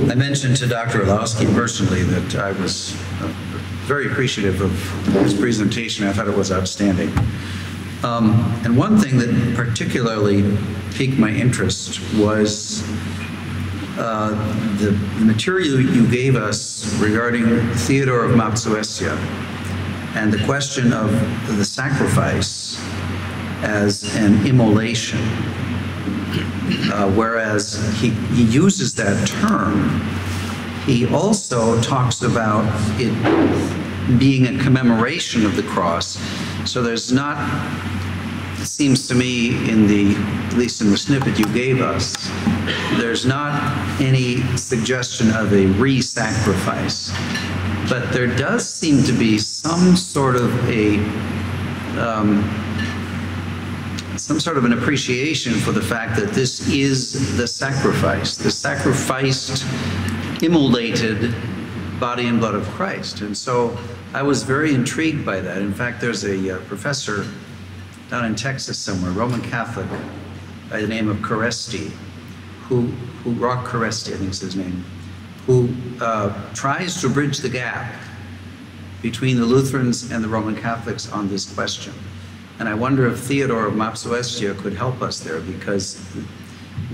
I mentioned to Dr. Orlowski personally that I was very appreciative of his presentation. I thought it was outstanding. And one thing that particularly piqued my interest was the material you gave us regarding Theodore of Mopsuestia and the question of the sacrifice as an immolation. Whereas he uses that term, he also talks about it being a commemoration of the cross. So there's not, it seems to me, at least in the snippet you gave us, there's not any suggestion of a re-sacrifice. But there does seem to be some sort of an appreciation for the fact that this is the sacrifice, the sacrificed, immolated body and blood of Christ. And so I was very intrigued by that. In fact, there's a professor down in Texas somewhere, Roman Catholic, by the name of Caresti, Rock Caresti, I think is his name, who tries to bridge the gap between the Lutherans and the Roman Catholics on this question. And I wonder if Theodore of Mopsuestia could help us there, because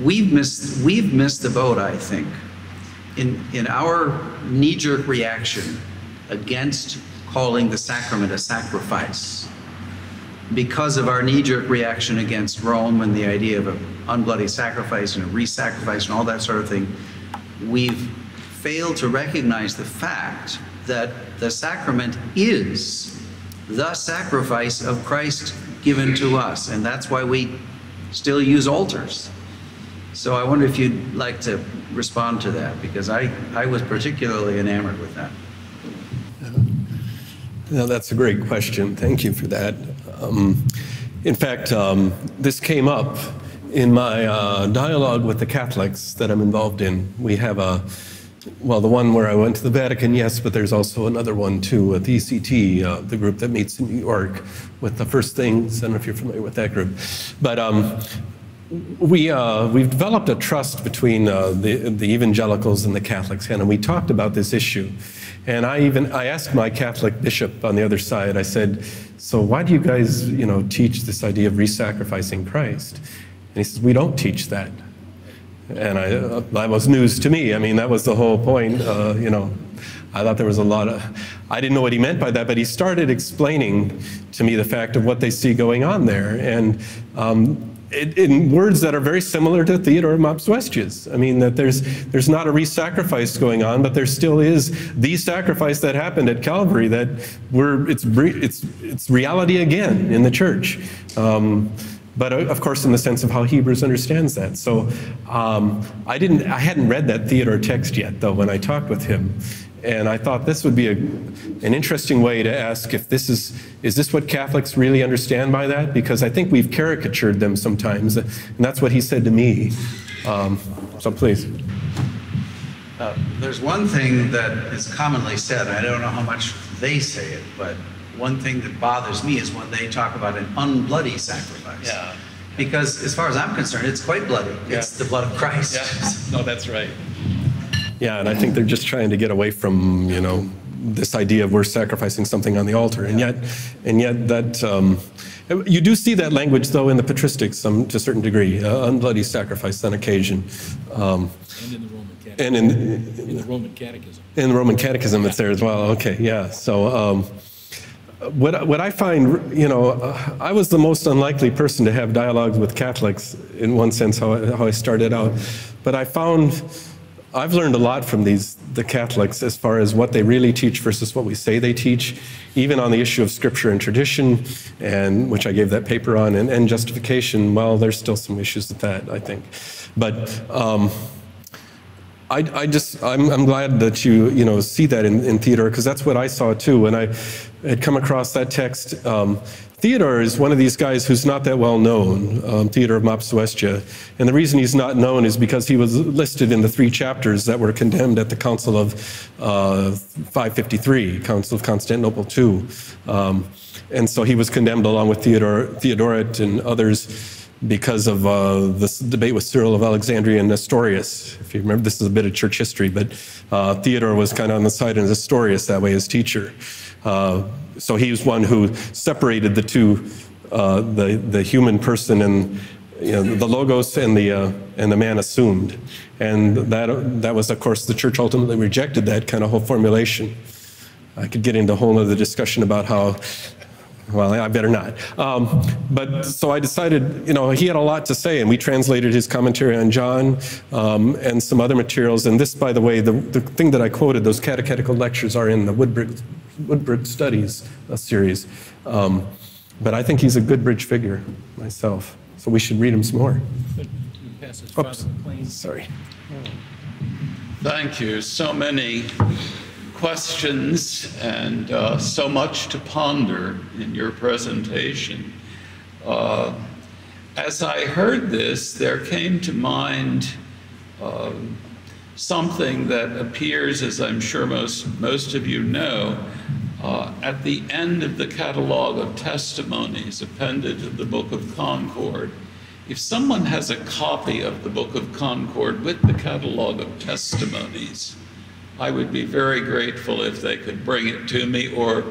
we've missed the boat, I think, in our knee-jerk reaction against calling the sacrament a sacrifice. Because of our knee-jerk reaction against Rome and the idea of an unbloody sacrifice and a re-sacrifice and all that sort of thing, we've failed to recognize the fact that the sacrament is the sacrifice of Christ given to us, and that's why we still use altars. So I wonder if you'd like to respond to that, because I was particularly enamored with that. No, that's a great question. Thank you for that. In fact, this came up in my dialogue with the Catholics that I'm involved in. We have well, the one where I went to the Vatican, yes, but there's also another one too, at the ECT, the group that meets in New York with the First Things. I don't know if you're familiar with that group. But we've developed a trust between the evangelicals and the Catholics, and we talked about this issue. And I asked my Catholic bishop on the other side, I said, so why do you guys, teach this idea of re-sacrificing Christ? And he says, we don't teach that. And that was news to me. I mean, that was the whole point. I thought there was a lot of, I didn't know what he meant by that, but he started explaining to me the fact of what they see going on there. And in words that are very similar to Theodore of Mopsuestia's. I mean, that there's not a re-sacrifice going on, but there still is the sacrifice that happened at Calvary, that it's reality again in the church. But of course, in the sense of how Hebrews understands that. So I hadn't read that Theodore text yet, though, when I talked with him. And I thought this would be an interesting way to ask if is this what Catholics really understand by that? Because I think we've caricatured them sometimes, and that's what he said to me. So please. There's one thing that is commonly said, I don't know how much they say it, but one thing that bothers me is when they talk about an unbloody sacrifice. Yeah. Because as far as I'm concerned, it's quite bloody. Yeah. It's the blood of Christ. Yeah. No, that's right. Yeah, and I think they're just trying to get away from, this idea of we're sacrificing something on the altar. And yet that, you do see that language, though, in the patristics to a certain degree, unbloody sacrifice on occasion. And in the Roman Catechism. And in the Roman Catechism. In the Roman Catechism, it's there as well. Okay, yeah. So what I find, I was the most unlikely person to have dialogues with Catholics, in one sense, how I started out. But I've learned a lot from the Catholics as far as what they really teach versus what we say they teach, even on the issue of scripture and tradition, and which I gave that paper on, and justification. Well, there's still some issues with that, I think. But I'm glad that you see that in Theodore, because that's what I saw too when I had come across that text. Theodore is one of these guys who's not that well known, Theodore of Mopsuestia. And the reason he's not known is because he was listed in the 3 chapters that were condemned at the Council of 553, Council of Constantinople II. And so he was condemned along with Theodoret and others because of this debate with Cyril of Alexandria and Nestorius. If you remember, this is a bit of church history, but Theodore was kind of on the side of Nestorius that way as teacher. So he was one who separated the two, the human person and the logos and the man assumed. And that was, of course, the church ultimately rejected that kind of whole formulation. I could get into a whole other discussion about how, well, I better not. But so I decided, he had a lot to say, and we translated his commentary on John and some other materials. And this, by the way, the thing that I quoted, those catechetical lectures are in the Woodbridge Studies series. But I think he's a good bridge figure myself. So we should read him some more. Oops, sorry. Thank you. So many questions and so much to ponder in your presentation. As I heard this, there came to mind something that appears, as I'm sure most of you know, at the end of the catalog of testimonies appended to the Book of Concord. If someone has a copy of the Book of Concord with the catalog of testimonies, I would be very grateful if they could bring it to me or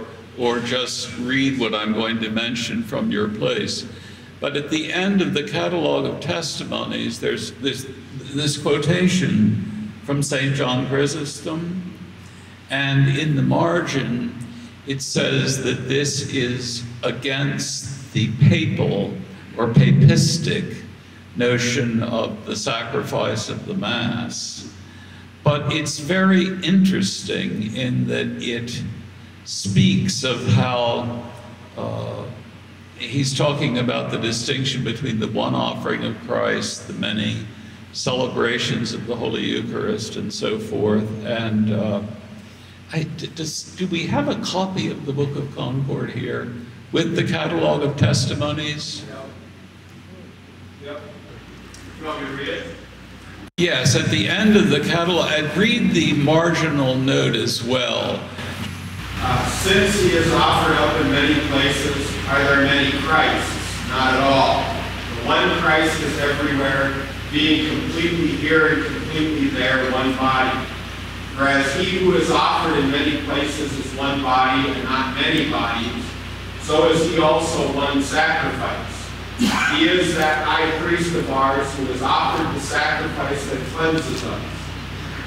just read what I'm going to mention from your place. But at the end of the catalog of testimonies, there's this quotation from St. John Chrysostom, and in the margin, it says that this is against the papal or papistic notion of the sacrifice of the Mass. But it's very interesting in that it speaks of how he's talking about the distinction between the one offering of Christ, the many celebrations of the Holy Eucharist, and so forth. And do we have a copy of the Book of Concord here with the catalog of testimonies? Yep. You want me to read it? Yes, at the end of the catalog, I'd read the marginal note as well. Since he is offered up in many places, are there many Christs? Not at all. The one Christ is everywhere, being completely here and completely there, one body. Whereas he who is offered in many places is one body and not many bodies, so is he also one sacrifice. He is that high priest of ours who has offered the sacrifice that cleanses us.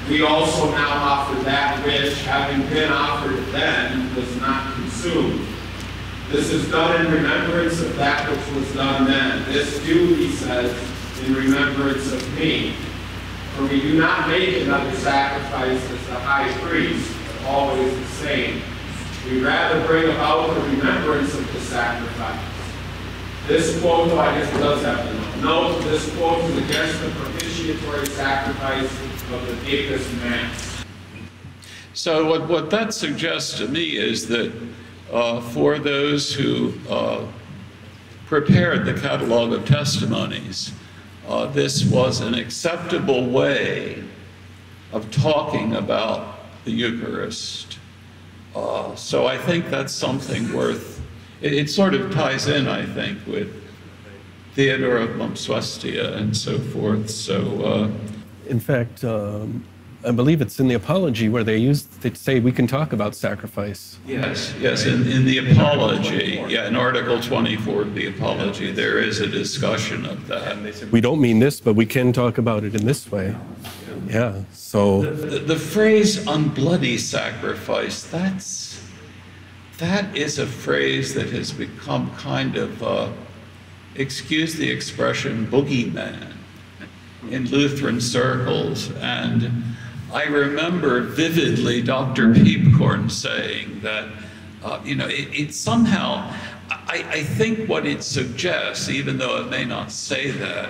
We also now offer that which, having been offered then, was not consumed. This is done in remembrance of that which was done then. This do, he says, in remembrance of me. For we do not make another sacrifice as the high priest, but always the same. We rather bring about the remembrance of the sacrifice. This quote, I guess it does have to note, this quote is against the propitiatory sacrifice of the Papist Mass. So what that suggests to me is that for those who prepared the catalog of testimonies, this was an acceptable way of talking about the Eucharist. So I think that's something worth. It sort of ties in, I think, with Theodore of Montsuestia and so forth. So, in fact, I believe it's in the Apology where they say we can talk about sacrifice. Yes, in the Apology, in Article 24 of the Apology, there is a discussion of that. And they said, we don't mean this, but we can talk about it in this way. Yeah, so. The phrase unbloody sacrifice, that is a phrase that has become kind of, excuse the expression, boogeyman in Lutheran circles. And I remember vividly Dr. Peepcorn saying that, it somehow, I think what it suggests, even though it may not say that,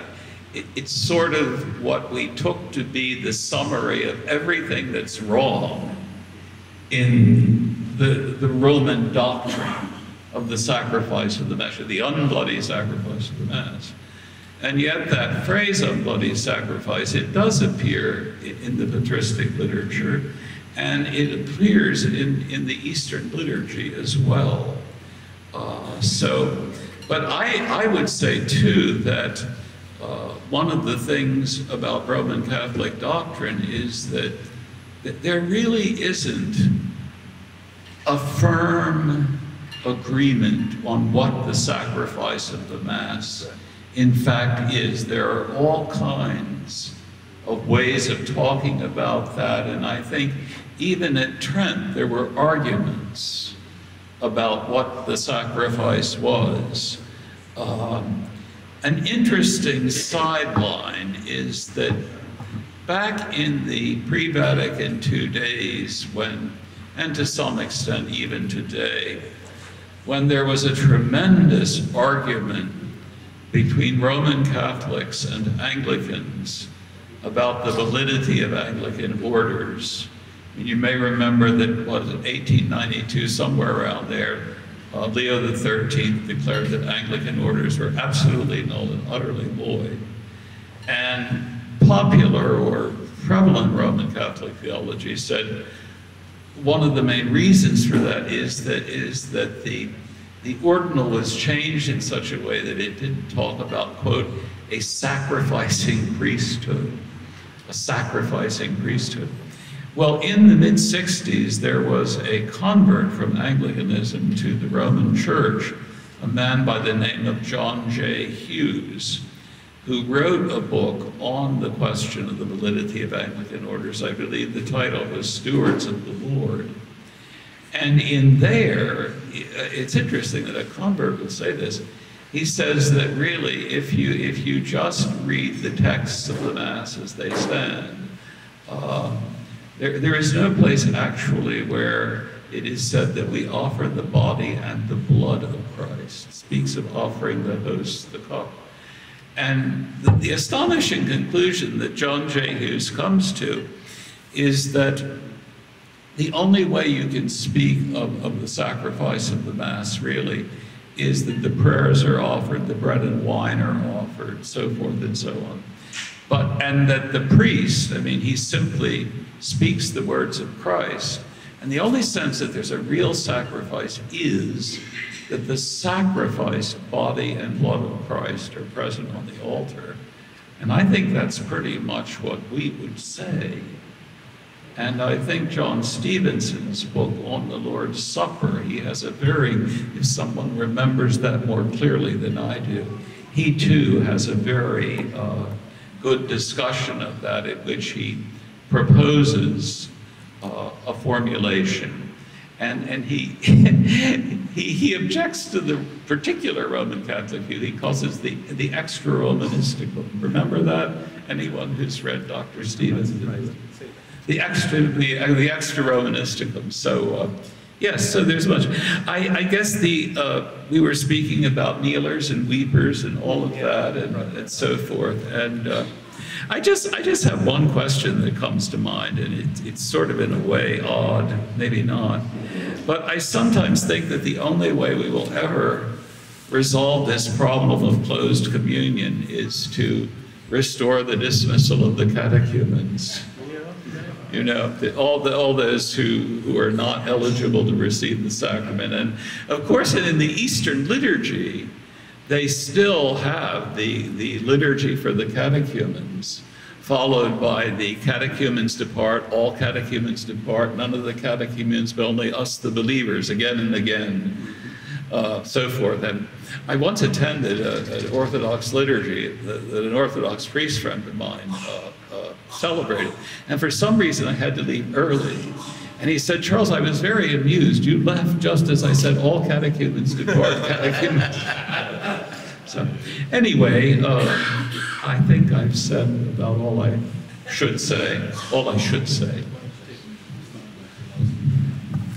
it's sort of what we took to be the summary of everything that's wrong in the Roman doctrine of the sacrifice of the Mass, the unbloody sacrifice of the Mass. And yet that phrase, unbloody sacrifice, it does appear in the patristic literature, and it appears in the Eastern liturgy as well. So But I would say, too, that one of the things about Roman Catholic doctrine is that there really isn't a firm agreement on what the sacrifice of the Mass in fact is. There are all kinds of ways of talking about that, and I think even at Trent there were arguments about what the sacrifice was. An interesting sideline is that back in the pre-Vatican II days when, and to some extent even today, when there was a tremendous argument between Roman Catholics and Anglicans about the validity of Anglican orders. And you may remember that, was it 1892, somewhere around there, Leo XIII declared that Anglican orders were absolutely null and utterly void. And popular or prevalent Roman Catholic theology said one of the main reasons for that is that the ordinal was changed in such a way that it didn't talk about, quote, a sacrificing priesthood, a sacrificing priesthood. Well, in the mid-60s, there was a convert from Anglicanism to the Roman Church, a man by the name of John J. Hughes, who wrote a book on the question of the validity of Anglican orders. I believe the title was Stewards of the Lord. And in there, it's interesting that a convert would say this. He says that really, if you just read the texts of the Mass as they stand, there is no place actually where it is said that we offer the body and the blood of Christ. It speaks of offering the host, the cup. And the astonishing conclusion that John J. Hughes comes to is that the only way you can speak of the sacrifice of the Mass, really, is that the prayers are offered, the bread and wine are offered, so forth and so on. And that the priest, I mean, he simply speaks the words of Christ. And the only sense that there's a real sacrifice is that the sacrificed body and blood of Christ are present on the altar. And I think that's pretty much what we would say. And I think John Stevenson's book on the Lord's Supper, he has a very, if someone remembers that more clearly than I do, he too has a very good discussion of that, in which he proposes a formulation. And he objects to the particular Roman Catholic view. He calls it the extra-Romanisticum. Remember that? Anyone who's read Dr. Stevens? The extra-Romanisticum. So, yes, so there's much. I guess we were speaking about kneelers and weepers and all of that and so forth. And I just have one question that comes to mind, and it's sort of in a way odd, maybe not. But I sometimes think that the only way we will ever resolve this problem of closed communion is to restore the dismissal of the catechumens. You know, all those who are not eligible to receive the sacrament. And of course, in the Eastern liturgy, they still have the liturgy for the catechumens, followed by the catechumens depart, all catechumens depart, none of the catechumens, but only us the believers, again and again, so forth. And I once attended an Orthodox liturgy that an Orthodox priest friend of mine celebrated. And for some reason, I had to leave early. And he said, Charles, I was very amused. You left just as I said, all catechumens depart, catechumens. So anyway, I think I've said about all I should say.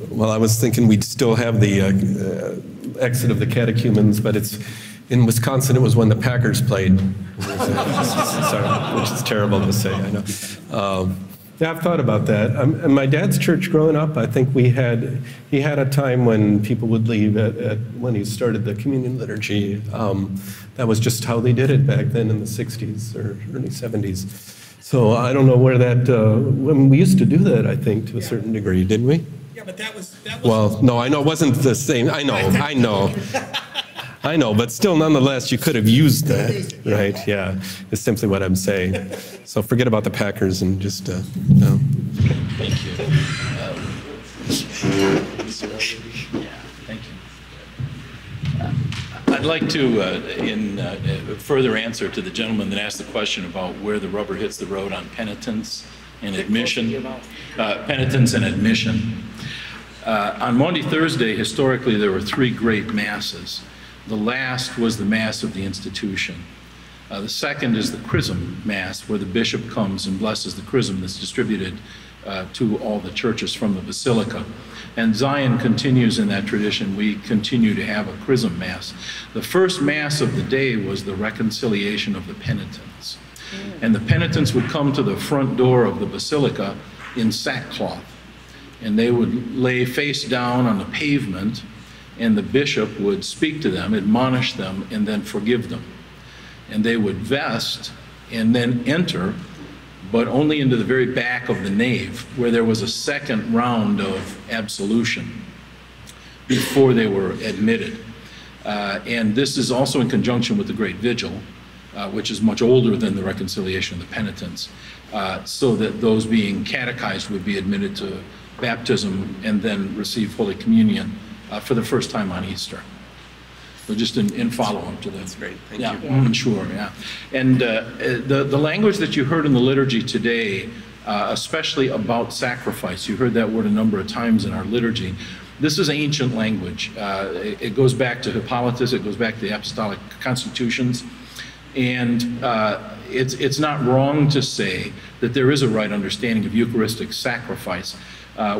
Well, I was thinking we'd still have the exit of the catechumens, but it's in Wisconsin. It was when the Packers played, which is terrible to say. I know. Yeah, I've thought about that. In my dad's church growing up, I think he had a time when people would leave when he started the communion liturgy. That was just how they did it back then in the 60s or early 70s. So I don't know where that, when we used to do that, I think, to a certain degree, didn't we? Yeah, but that was. Well, no, I know it wasn't the same. I know. I know, but still, nonetheless, you could have used that, right? Yeah, is simply what I'm saying. So forget about the Packers and just, no. Thank you. Thank you. I'd like to, in further answer to the gentleman that asked the question about where the rubber hits the road on penitence and admission, penitence and admission. On Maundy Thursday, historically, there were 3 great masses. The last was the Mass of the institution. The second is the Chrism Mass, where the bishop comes and blesses the chrism that's distributed to all the churches from the Basilica. And Zion continues in that tradition. We continue to have a Chrism Mass. The first Mass of the day was the reconciliation of the penitents. And the penitents would come to the front door of the Basilica in sackcloth. And they would lay face down on the pavement, and the bishop would speak to them, admonish them, and then forgive them. And they would vest and then enter, but only into the very back of the nave, where there was a second round of absolution before they were admitted. And this is also in conjunction with the Great Vigil, which is much older than the reconciliation of the penitents, so that those being catechized would be admitted to baptism and then receive Holy Communion for the first time on Easter. So just in follow-up to that. That's great. Thank you. Sure, yeah. And the language that you heard in the liturgy today, especially about sacrifice, you heard that word a number of times in our liturgy. This is ancient language. It goes back to Hippolytus, it goes back to the apostolic constitutions. And it's not wrong to say that there is a right understanding of Eucharistic sacrifice.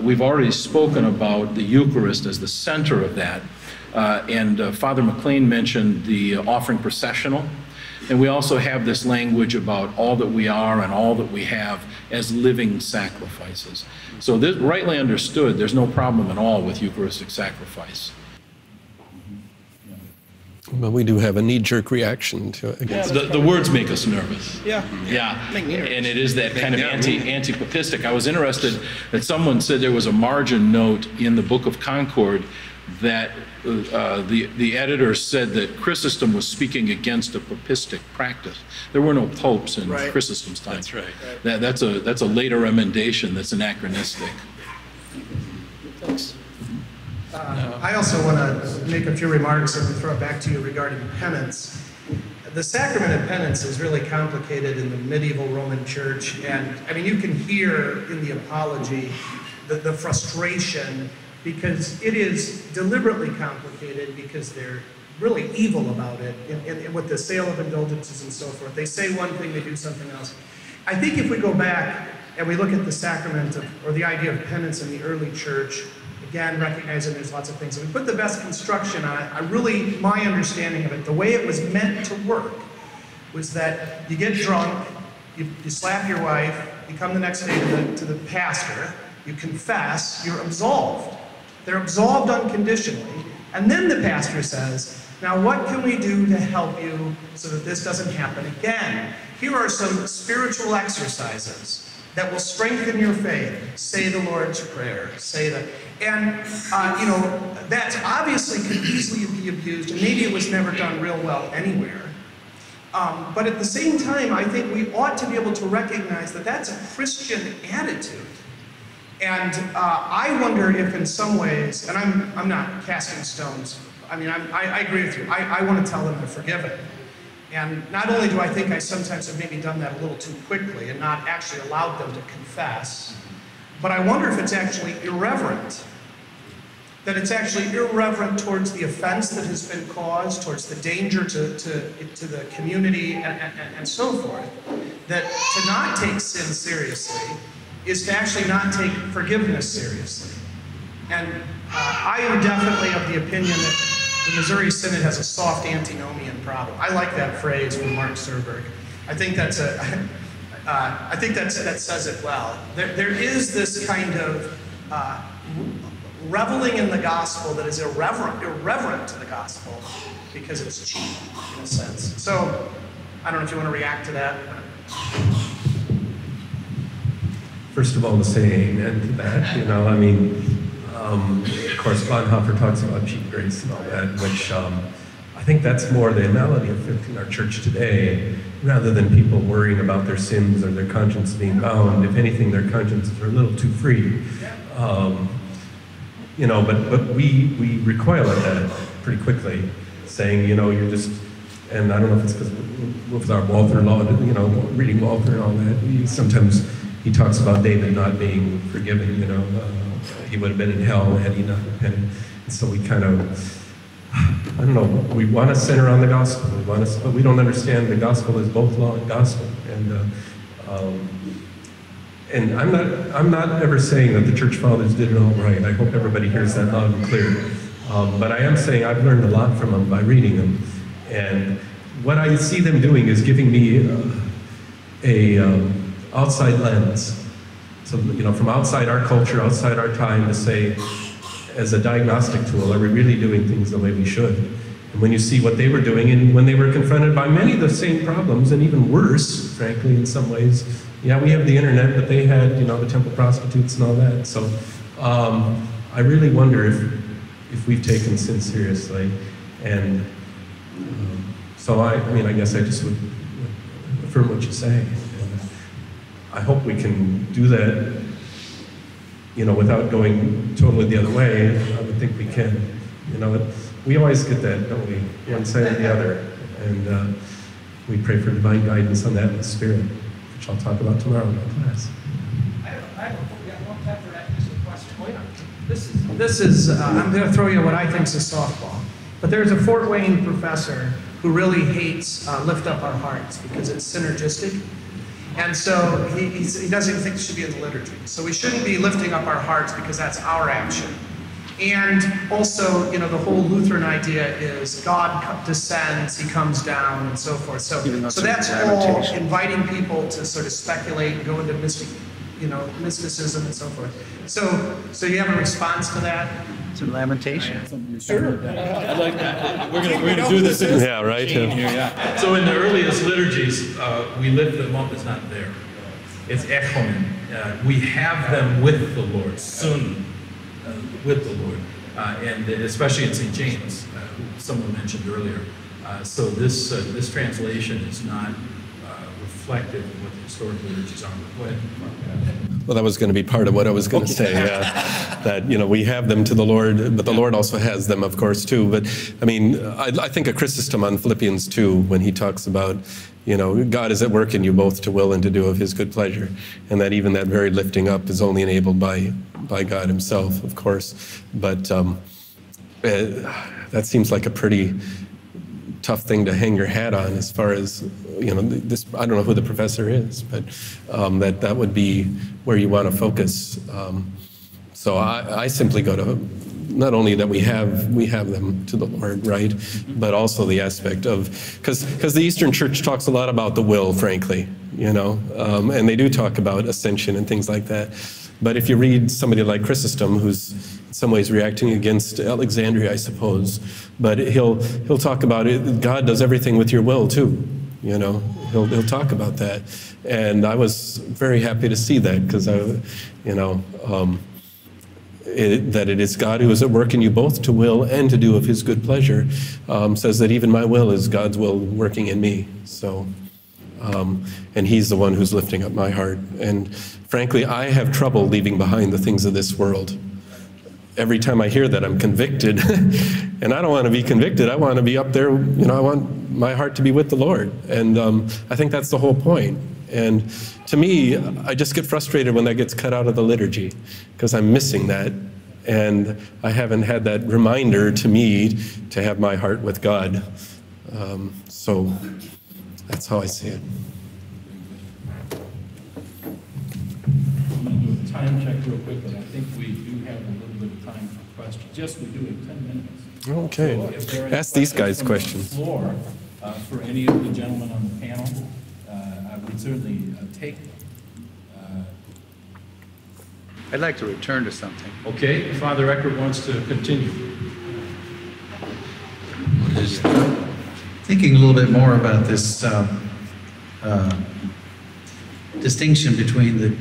We've already spoken about the Eucharist as the center of that. And Father McLean mentioned the offering processional. And we also have this language about all that we are and all that we have as living sacrifices. So this, rightly understood, there's no problem at all with Eucharistic sacrifice. But we do have a knee-jerk reaction to it. The words make us nervous. Yeah. Yeah, and it is that kind of anti-papistic. I was interested that someone said there was a margin note in the Book of Concord that the editor said that Chrysostom was speaking against a papistic practice. There were no popes in Chrysostom's time. That's right. That's a later emendation that's anachronistic. Thanks. I also want to make a few remarks and throw it back to you regarding penance. The sacrament of penance is really complicated in the medieval Roman Church, and I mean, you can hear in the apology the frustration, because it is deliberately complicated because they're really evil about it, and with the sale of indulgences and so forth. They say one thing, they do something else. I think if we go back and we look at the sacrament or the idea of penance in the early church, again, recognizing there's lots of things. If we put the best construction on it, my understanding of it, the way it was meant to work was that you get drunk, you slap your wife, you come the next day to the pastor, you confess, you're absolved. They're absolved unconditionally. And then the pastor says, now what can we do to help you so that this doesn't happen again? Here are some spiritual exercises that will strengthen your faith. Say the Lord's Prayer, say that. And, you know, that obviously could easily be abused, and maybe it was never done real well anywhere. But at the same time, I think we ought to be able to recognize that that's a Christian attitude. And I wonder if in some ways, and I'm not casting stones, I mean, I agree with you. I want to tell them they're forgiven. And not only do I think I sometimes have maybe done that a little too quickly and not actually allowed them to confess, but I wonder if it's actually irreverent. That it's actually irreverent towards the offense that has been caused, towards the danger to the community and so forth. That to not take sin seriously is to actually not take forgiveness seriously. And I am definitely of the opinion that the Missouri Synod has a soft antinomian problem. I like that phrase from Mark Serberg. I think that's that says it well. There is this kind of reveling in the gospel that is irreverent to the gospel because it's cheap in a sense. So I don't know if you want to react to that. First of all, to say amen to that, you know, I mean, of course, Bonhoeffer talks about cheap grace and all that, which I I think that's more the reality affecting our church today, rather than people worrying about their sins or their conscience being bound. If anything, their consciences are a little too free. You know, but we recoil at that pretty quickly, saying, you know, you're just, and I don't know if it's because with our Walther law, you know, reading Walther and all that, sometimes he talks about David not being forgiven, you know, he would have been in hell had he not repented. And so we kind of, I don't know, we want to center on the gospel, but we don't understand the gospel is both law and gospel. And I'm not ever saying that the church fathers did it all right. I hope everybody hears that loud and clear. But I am saying I've learned a lot from them by reading them. And what I see them doing is giving me a outside lens. So, you know, from outside our culture, outside our time, to say, as a diagnostic tool, are we really doing things the way we should? And when you see what they were doing, and when they were confronted by many of the same problems, and even worse, frankly, in some ways. Yeah, we have the internet, but they had, you know, the temple prostitutes and all that. So I really wonder if we've taken sin seriously. And so I mean, I guess I just would affirm what you say. And I hope we can do that, you know, without going totally the other way. I would think we can. You know, we always get that, don't we? One side or the other. And we pray for divine guidance on that in the Spirit, which I'll talk about tomorrow in my class. This is I'm going to throw you what I think is a softball. But there's a Fort Wayne professor who really hates Lift Up Our Hearts because it's synergistic. And so he doesn't think it should be in the liturgy. So we shouldn't be lifting up our hearts because that's our action. And also, you know, the whole Lutheran idea is God descends, he comes down, and so forth. So that's all inviting people to sort of speculate and go into mysticism and so forth. So you have a response to that? It's a lamentation. I'd like that. We're going to do this in right. here, yeah. So in the earliest liturgies, we lift them up. It's not there. It's echoing. We have them with the Lord, soon with the Lord, and especially in St. James, someone mentioned earlier. So this translation is not reflective of what the historic liturgies are. Go ahead. Well, that was going to be part of what I was going to say, that, you know, we have them to the Lord, but the Lord also has them, of course, too. But, I mean, I think of Chrysostom on Philippians 2 when he talks about, you know, God is at work in you both to will and to do of his good pleasure, and that even that very lifting up is only enabled by God himself, of course. But that seems like a pretty tough thing to hang your hat on as far as, you know, this, I don't know who the professor is, but that would be where you want to focus. So I simply go to, not only that we have them to the Lord, right, but also the aspect of, because the Eastern Church talks a lot about the will, frankly, you know, and they do talk about ascension and things like that. But if you read somebody like Chrysostom, who's in some ways reacting against Alexandria, I suppose, but he'll talk about it. God does everything with your will too. You know, he'll talk about that, and I was very happy to see that because that it is God who is at work in you both to will and to do of his good pleasure. Says that even my will is God's will working in me. So. And he's the one who's lifting up my heart. And frankly, I have trouble leaving behind the things of this world. Every time I hear that, I'm convicted. And I don't want to be convicted. I want to be up there, you know, I want my heart to be with the Lord. And I think that's the whole point. And to me, I just get frustrated when that gets cut out of the liturgy, because I'm missing that. And I haven't had that reminder to me to have my heart with God. So that's how I see it. I'm going to do a time check real quick, but I think we do have a little bit of time for questions. Yes, we do in 10 minutes. Okay. So if there are any ask these guys questions. From the floor, for any of the gentlemen on the panel, I would certainly take them. I'd like to return to something. Okay, Father Eckert wants to continue. Thinking a little bit more about this distinction between the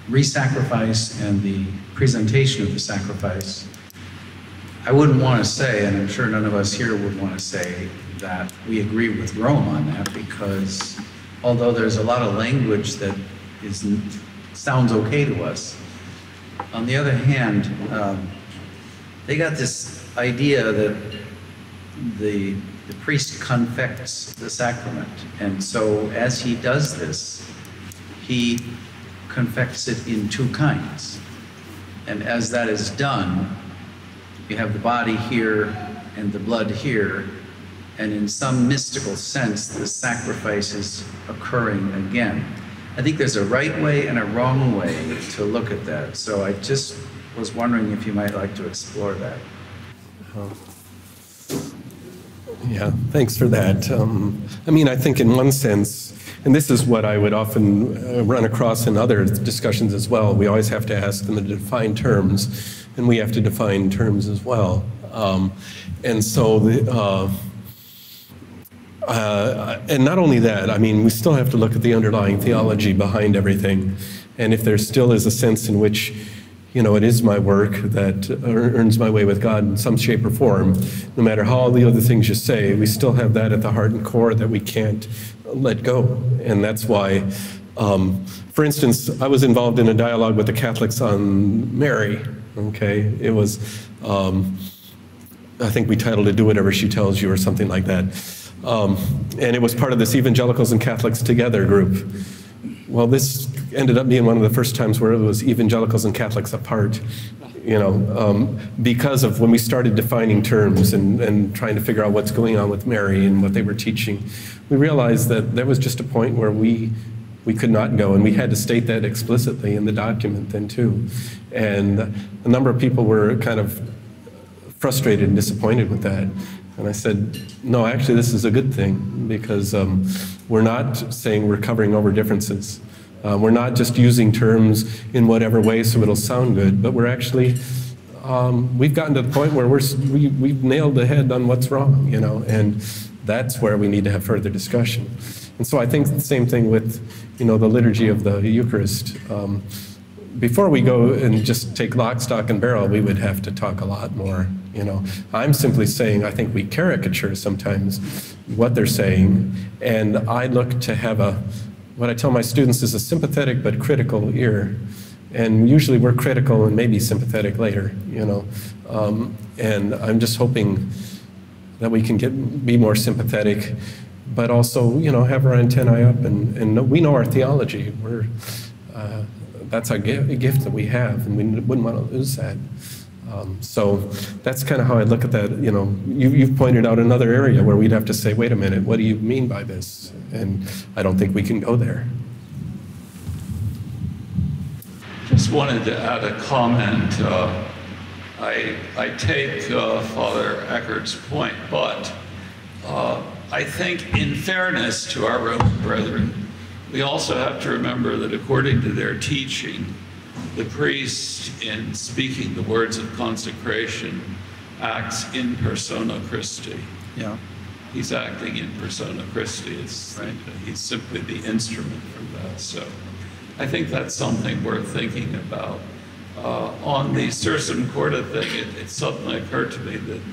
re-sacrifice and the presentation of the sacrifice. I wouldn't want to say, and I'm sure none of us here would want to say, that we agree with Rome on that, because although there's a lot of language that sounds okay to us, on the other hand, they got this idea that the priest confects the sacrament, and so as he does this, he confects it in two kinds. And as that is done, you have the body here and the blood here, and in some mystical sense, the sacrifice is occurring again. I think there's a right way and a wrong way to look at that. So I just was wondering if you might like to explore that. Yeah, thanks for that. I mean, I think in one sense, and this is what I would often run across in other discussions as well, we always have to ask them to define terms, and we have to define terms as well. And so, and not only that, I mean, we still have to look at the underlying theology behind everything. And if there still is a sense in which, you know, it is my work that earns my way with God in some shape or form, no matter how all the other things you say, we still have that at the heart and core that we can't let go. And that's why, for instance, I was involved in a dialogue with the Catholics on Mary, okay? It was, I think we titled it "Do Whatever She Tells You" or something like that. And it was part of this Evangelicals and Catholics Together group. Well, this ended up being one of the first times where it was evangelicals and Catholics apart, you know, because of when we started defining terms and trying to figure out what's going on with Mary and what they were teaching, we realized that there was just a point where we could not go, and we had to state that explicitly in the document then too. And a number of people were kind of frustrated and disappointed with that. And I said, no, actually, this is a good thing, because we're not saying we're covering over differences. We're not just using terms in whatever way so it'll sound good, but we're actually, we've gotten to the point where we've nailed the head on what's wrong, you know, and that's where we need to have further discussion. And so I think the same thing with, you know, the liturgy of the Eucharist. Before we go and just take lock, stock, and barrel, we would have to talk a lot more, you know. I'm simply saying I think we caricature sometimes what they're saying, and I look to have what I tell my students is a sympathetic but critical ear. And usually we're critical and maybe sympathetic later, you know. And I'm just hoping that we can be more sympathetic, but also, you know, have our antennae up and we know our theology. That's a gift that we have, and we wouldn't want to lose that. So that's kind of how I look at that. You know, you've pointed out another area where we'd have to say, wait a minute, what do you mean by this? And I don't think we can go there. Just wanted to add a comment. I take Father Eckert's point, but I think in fairness to our Roman brethren, we also have to remember that according to their teaching, the priest, in speaking the words of consecration, acts in persona Christi. Yeah. He's acting in persona Christi. Right. He's simply the instrument for that. So I think that's something worth thinking about. On the Sursum Corda thing, it suddenly occurred to me that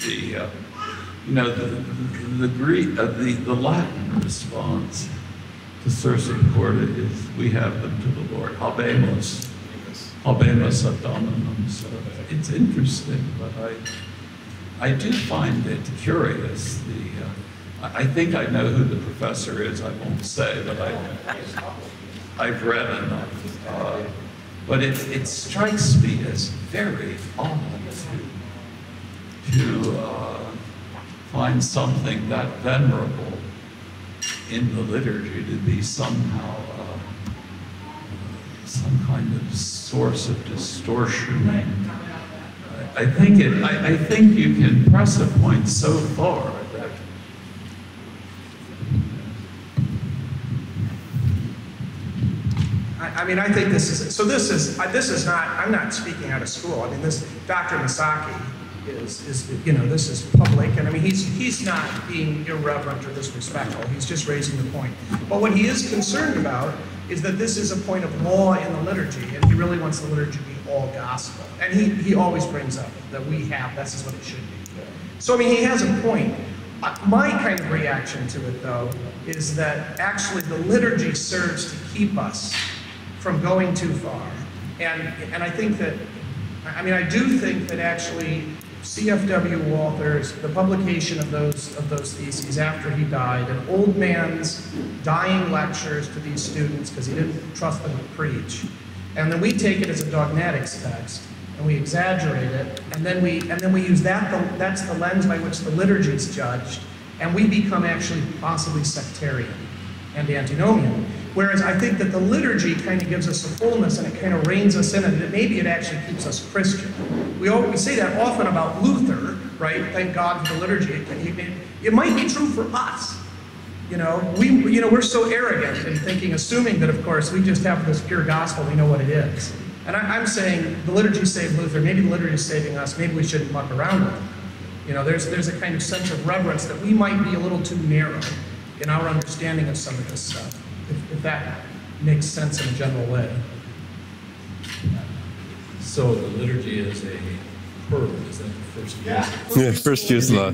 the Latin response to Sursum Corda is, we have them to the Lord. Habemus ad Dominum. So it's interesting, but I do find it curious. I think I know who the professor is. I won't say, but I've read enough. But it strikes me as very odd to find something that venerable in the liturgy to be somehow some kind of source of distortion. I think you can press a point so far that I mean, I think this is not, I'm not speaking out of school. I mean, this, Dr. Misaki is you know, this is public, and I mean, he's not being irreverent or disrespectful. He's just raising the point. But what he is concerned about is that this is a point of law in the liturgy, and he really wants the liturgy to be all gospel. And he always brings up that we have, this is what it should be. So, I mean, he has a point. My kind of reaction to it, though, is that actually the liturgy serves to keep us from going too far. And I think that, I mean, I do think that actually C.F.W. Walther's, the publication of those theses after he died, an old man's dying lectures to these students because he didn't trust them to preach. And then we take it as a dogmatics text, and we exaggerate it, and then we use that, that's the lens by which the liturgy is judged, and we become actually possibly sectarian and antinomian. Whereas I think that the liturgy kind of gives us a fullness and it kind of reins us in, and maybe it actually keeps us Christian. We say that often about Luther, right? Thank God for the liturgy. It might be true for us. You know, we're so arrogant in thinking, assuming that, of course, we just have this pure gospel, we know what it is. And I'm saying the liturgy saved Luther, maybe the liturgy is saving us, maybe we shouldn't muck around with it. You know, there's a kind of sense of reverence that we might be a little too narrow in our understanding of some of this stuff, if that makes sense in a general way. So the liturgy is a pearl, is that the first use? Yeah, first use law.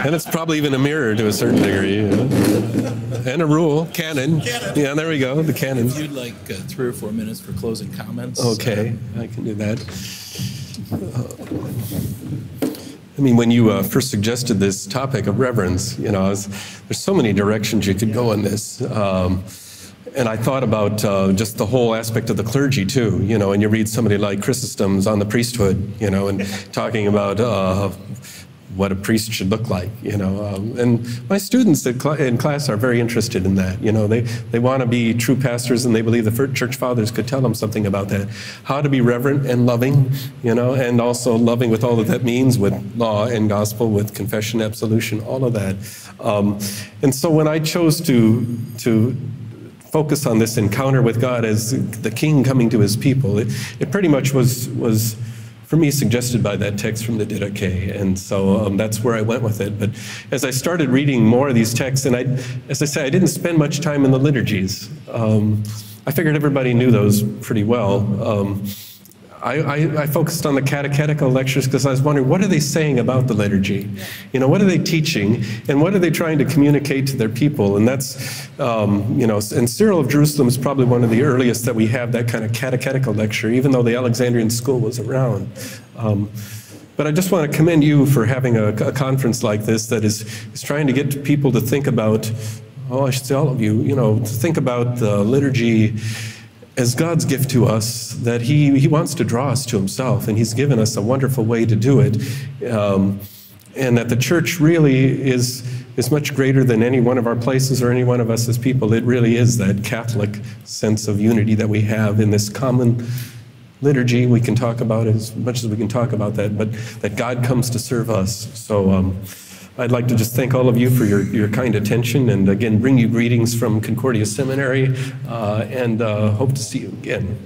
And it's probably even a mirror to a certain degree. You know? And a rule, canon. Yeah, there we go, the canon. If you'd like 3 or 4 minutes for closing comments. Okay, I can do that. I mean, when you first suggested this topic of reverence, you know, there's so many directions you could go in this. And I thought about just the whole aspect of the clergy, too, you know, and you read somebody like Chrysostom's on the priesthood, you know, and talking about what a priest should look like, you know. And my students in class are very interested in that, you know. They want to be true pastors, and they believe the church fathers could tell them something about that. How to be reverent and loving, you know, and also loving with all that that means, with law and gospel, with confession, absolution, all of that. And so when I chose to focus on this encounter with God as the king coming to his people, it pretty much was for me suggested by that text from the Didache, and so that's where I went with it. But as I started reading more of these texts, and as I say, I didn't spend much time in the liturgies. I figured everybody knew those pretty well. I focused on the catechetical lectures because I was wondering, what are they saying about the liturgy? You know, what are they teaching, and what are they trying to communicate to their people? And that's, you know, and Cyril of Jerusalem is probably one of the earliest that we have that kind of catechetical lecture, even though the Alexandrian school was around. But I just want to commend you for having a conference like this that is trying to get people to think about, I should say all of you, you know, to think about the liturgy as God's gift to us, that he wants to draw us to himself, and he's given us a wonderful way to do it, and that the church really is much greater than any one of our places or any one of us as people. It really is that Catholic sense of unity that we have in this common liturgy. We can talk about as much as we can talk about that, but that God comes to serve us. So I'd like to just thank all of you for your kind attention, and again, bring you greetings from Concordia Seminary, and hope to see you again.